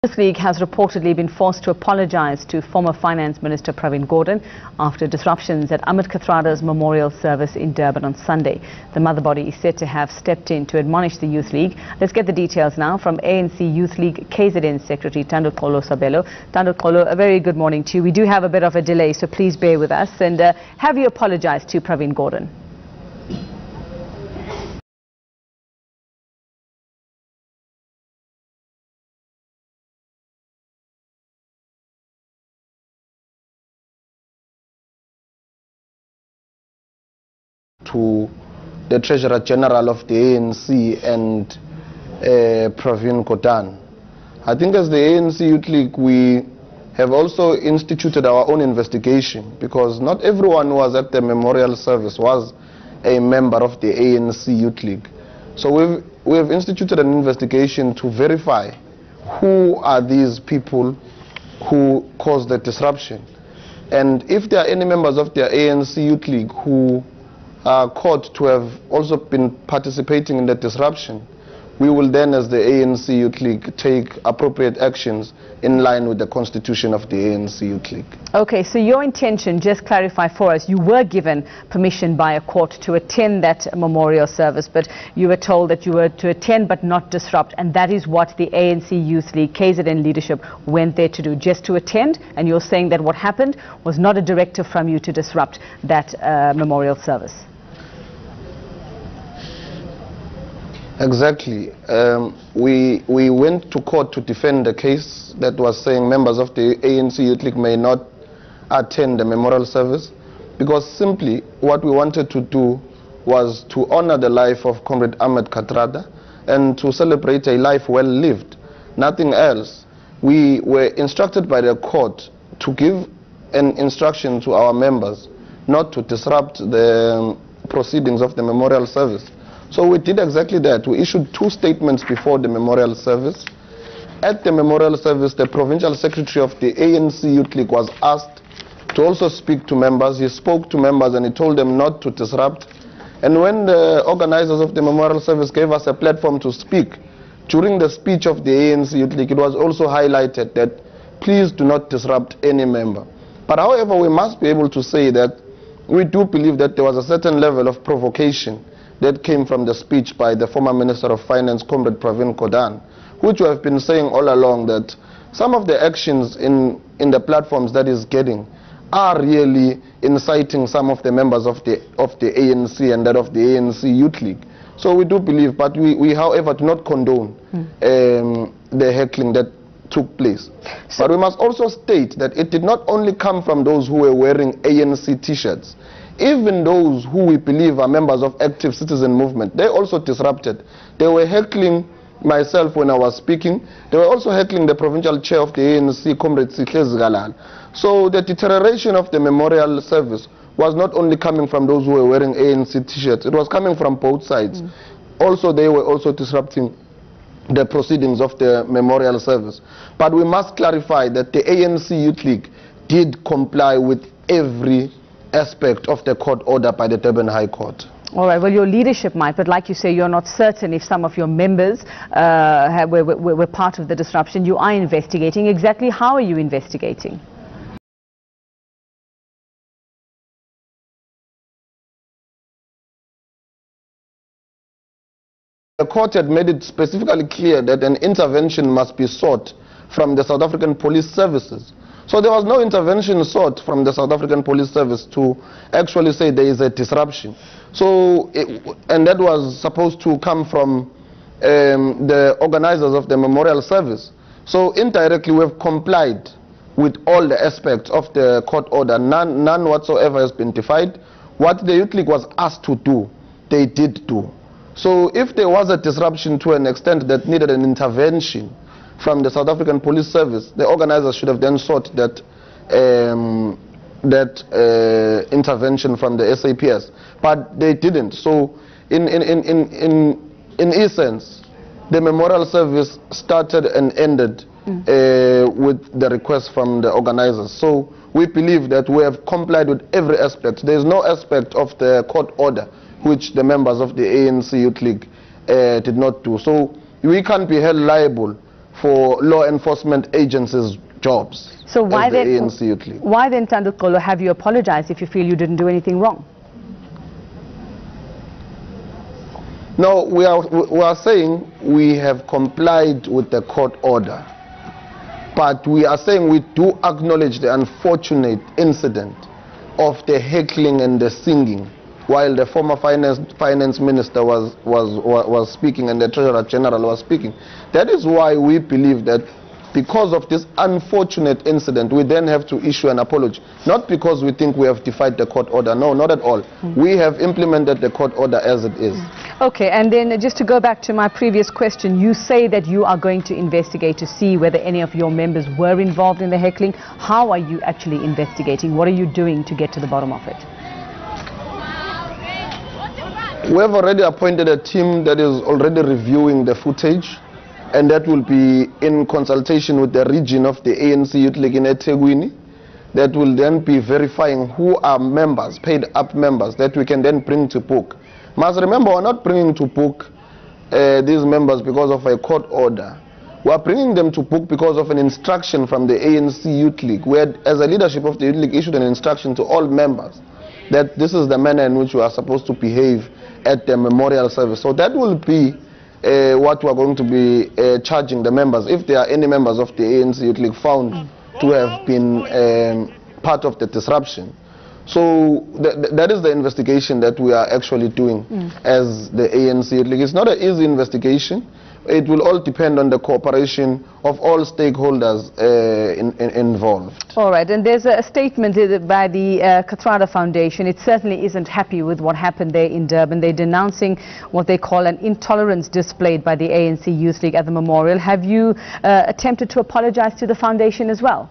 Youth League has reportedly been forced to apologise to former Finance Minister Pravin Gordhan after disruptions at Kathrada's memorial service in Durban on Sunday. The mother body is said to have stepped in to admonish the Youth League. Let's get the details now from ANC Youth League KZN Secretary Tandukolo Sabelo. Tandukolo, a very good morning to you. We do have a bit of a delay, so please bear with us. And have you apologised to Pravin Gordhan? To the Treasurer General of the ANC and Pravin Gordhan. I think as the ANC Youth League, we have also instituted our own investigation, because not everyone who was at the memorial service was a member of the ANC Youth League. So we have instituted an investigation to verify who are these people who caused the disruption. And if there are any members of the ANC Youth League who are caught to have also been participating in the disruption, we will then, as the ANC Youth League, take appropriate actions in line with the constitution of the ANC Youth League. Okay, so your intention, just clarify for us, you were given permission by a court to attend that memorial service, but you were told that you were to attend but not disrupt, and that is what the ANC Youth League KZN leadership went there to do, just to attend, and you're saying that what happened was not a directive from you to disrupt that memorial service. Exactly. We went to court to defend the case that was saying members of the ANC Youth League may not attend the memorial service, because simply what we wanted to do was to honor the life of Comrade Kathrada and to celebrate a life well lived, nothing else. We were instructed by the court to give an instruction to our members not to disrupt the proceedings of the memorial service. So we did exactly that. We issued 2 statements before the memorial service. At the memorial service, the provincial secretary of the ANC Youth League was asked to also speak to members. He spoke to members and he told them not to disrupt. And when the organizers of the memorial service gave us a platform to speak, during the speech of the ANC Youth League, it was also highlighted that please do not disrupt any member. But however, we must be able to say that we do believe that there was a certain level of provocation that came from the speech by the former Minister of Finance, Comrade Pravin Gordhan, which we have been saying all along that some of the actions in the platforms that is getting are really inciting some of the members of the ANC and that of the ANC Youth League. So we do believe, but we however do not condone the heckling that took place. But we must also state that it did not only come from those who were wearing ANC t-shirts. Even those who we believe are members of active citizen movement, they also disrupted. They were heckling myself when I was speaking. They were also heckling the provincial chair of the ANC, Comrade Galal. So the deterioration of the memorial service was not only coming from those who were wearing ANC t-shirts, it was coming from both sides. Also, they were also disrupting the proceedings of the memorial service. But we must clarify that the ANC Youth League did comply with every aspect of the court order by the Durban High Court. All right, well, your leadership might, but like you say, you're not certain if some of your members were part of the disruption. You are investigating. Exactly how are you investigating? The court had made it specifically clear that an intervention must be sought from the South African Police Services. So there was no intervention sought from the South African Police Service to actually say there is a disruption. So, and that was supposed to come from the organizers of the memorial service. So indirectly we have complied with all the aspects of the court order. None whatsoever has been defied. What the Youth League was asked to do, they did do. So if there was a disruption to an extent that needed an intervention from the South African Police Service, the organizers should have then sought that intervention from the SAPS, but they didn't. So in essence, the memorial service started and ended with the request from the organizers. So we believe that we have complied with every aspect. There is no aspect of the court order which the members of the ANC Youth League did not do. So we can't be held liable for law enforcement agencies' jobs. So why then, ANC Youth League. why then, Tandukolo, have you apologized if you feel you didn't do anything wrong? No, we are saying we have complied with the court order. But we are saying we do acknowledge the unfortunate incident of the heckling and the singing while the former finance minister was speaking and the Treasurer General was speaking. That is why we believe that because of this unfortunate incident, we then have to issue an apology. Not because we think we have defied the court order. No, not at all. We have implemented the court order as it is. Okay, and then just to go back to my previous question, you say that you are going to investigate to see whether any of your members were involved in the heckling. How are you actually investigating? What are you doing to get to the bottom of it? We have already appointed a team that is already reviewing the footage, and that will be in consultation with the region of the ANC Youth League in eThekwini. That will then be verifying who are members, paid up members, that we can then bring to book. Must remember, we're not bringing to book these members because of a court order. We are bringing them to book because of an instruction from the ANC Youth League, where as a leadership of the Youth League issued an instruction to all members that this is the manner in which we are supposed to behave at the memorial service. So that will be what we are going to be charging the members, if there are any members of the ANC Youth League found to have been part of the disruption. So that is the investigation that we are actually doing as the ANC Youth League. It's not an easy investigation. It will all depend on the cooperation of all stakeholders involved. All right, and there's a statement by the Kathrada Foundation. It certainly isn't happy with what happened there in Durban. They're denouncing what they call an intolerance displayed by the ANC Youth League at the memorial. Have you attempted to apologize to the foundation as well?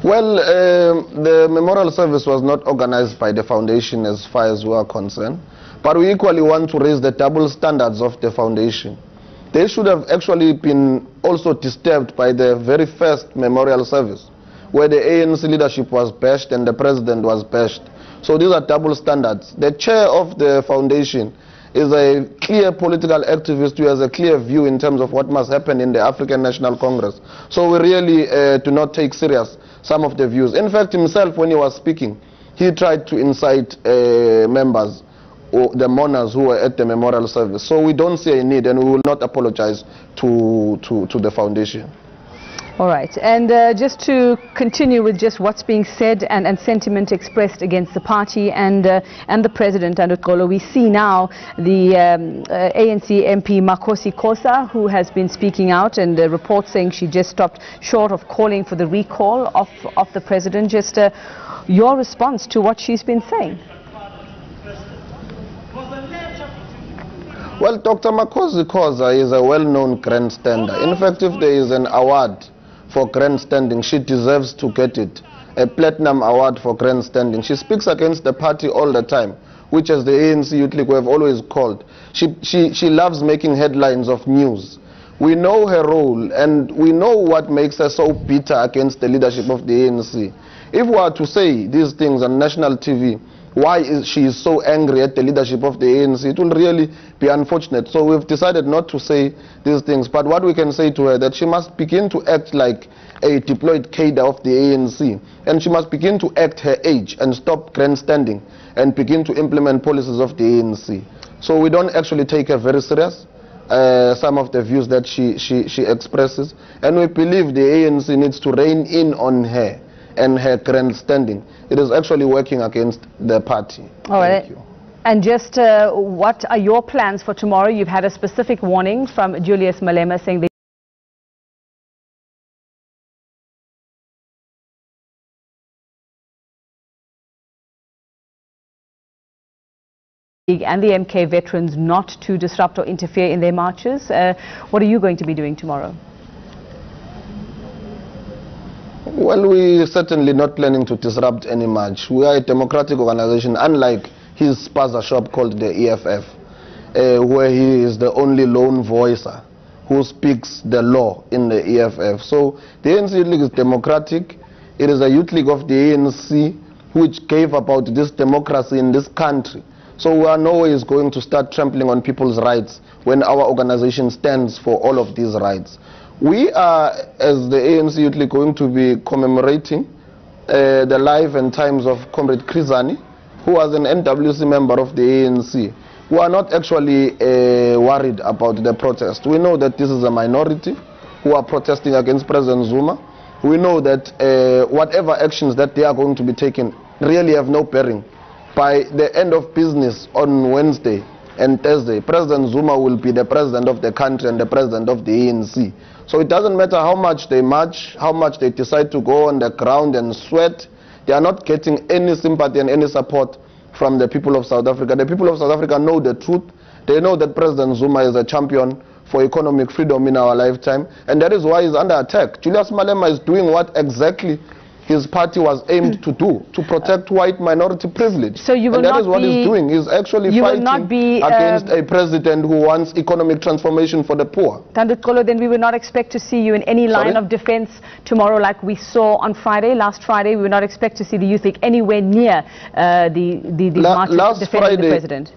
Well, the memorial service was not organized by the foundation as far as we are concerned, but we equally want to raise the double standards of the foundation. They should have actually been also disturbed by the very first memorial service, where the ANC leadership was bashed and the president was bashed. So these are double standards. The chair of the foundation is a clear political activist who has a clear view in terms of what must happen in the African National Congress. So we really do not take serious some of the views. In fact, himself, when he was speaking, he tried to incite members, or the mourners who were at the memorial service. So we don't see a need, and we will not apologize to the foundation. All right, and just to continue with just what's being said and sentiment expressed against the party and the president, Tandukolo, we see now the ANC MP Makhosi Khosa, who has been speaking out, and reports saying she just stopped short of calling for the recall of the president. Just your response to what she's been saying. Well, Dr. Makhosi Khosa is a well-known grandstander. In fact, if there is an award for grandstanding, she deserves to get it, a platinum award for grandstanding. She speaks against the party all the time, which as the ANC Youth League we have always called. She loves making headlines of news. We know her role, and we know what makes her so bitter against the leadership of the ANC. If we are to say these things on national TV, why is she so angry at the leadership of the ANC, it will really be unfortunate. So we've decided not to say these things. But what we can say to her, that she must begin to act like a deployed cadre of the ANC. And she must begin to act her age and stop grandstanding and begin to implement policies of the ANC. So we don't actually take her very serious, some of the views that she expresses. And we believe the ANC needs to rein in on her and her grandstanding. It is actually working against the party. All right. Thank you. And just what are your plans for tomorrow? You've had a specific warning from Julius Malema saying that and the MK veterans not to disrupt or interfere in their marches. What are you going to be doing tomorrow? Well, we're certainly not planning to disrupt any march. We are a democratic organization, unlike his spaza shop called the EFF, where he is the only lone voicer who speaks the law in the EFF. So the ANC Youth League is democratic. It is a youth league of the ANC which gave about this democracy in this country. So we are no ways going to start trampling on people's rights when our organization stands for all of these rights. We are, as the ANC Youth League, going to be commemorating the life and times of Comrade Krizani, who was an NWC member of the ANC. We are not actually worried about the protest. We know that this is a minority who are protesting against President Zuma. We know that whatever actions that they are going to be taking really have no bearing. By the end of business on Wednesday and Thursday, President Zuma will be the president of the country and the president of the ANC. So it doesn't matter how much they march, how much they decide to go on the ground and sweat. They are not getting any sympathy and any support from the people of South Africa. The people of South Africa know the truth. They know that President Zuma is a champion for economic freedom in our lifetime, and that is why he's under attack. Julius Malema is doing what exactly his party was aimed to do, to protect white minority privilege. So you will and that not is what be, he's doing. He's actually fighting against a president who wants economic transformation for the poor. Tandukolo, then we will not expect to see you in any line of defense tomorrow like we saw on Friday. Last Friday, we will not expect to see the Youth League anywhere near the march defending the president.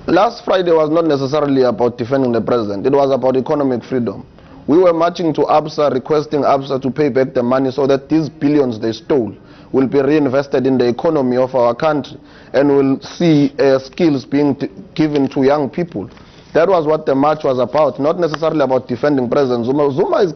Last Friday was not necessarily about defending the president. It was about economic freedom. We were marching to ABSA, requesting ABSA to pay back the money so that these billions they stole will be reinvested in the economy of our country and will see skills being given to young people. That was what the march was about, not necessarily about defending President Zuma. Zuma is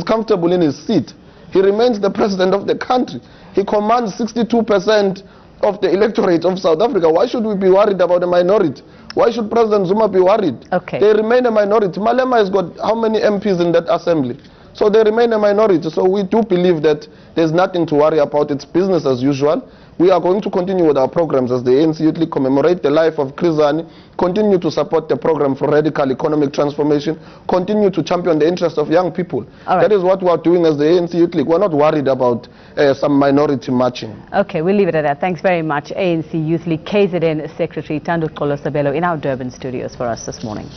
comfortable in his seat. He remains the president of the country. He commands 62% of the electorate of South Africa. Why should we be worried about a minority? Why should President Zuma be worried? Okay. They remain a minority. Malema has got how many MPs in that assembly? So they remain a minority. So we do believe that there's nothing to worry about. It's business as usual. We are going to continue with our programs as the ANC Youth League, commemorate the life of Krizani, continue to support the program for radical economic transformation, continue to champion the interests of young people. Right. That is what we are doing as the ANC Youth League. We're not worried about some minority marching. Okay, we'll leave it at that. Thanks very much. ANC Youth League KZN Secretary Tandukolo Sabelo in our Durban studios for us this morning.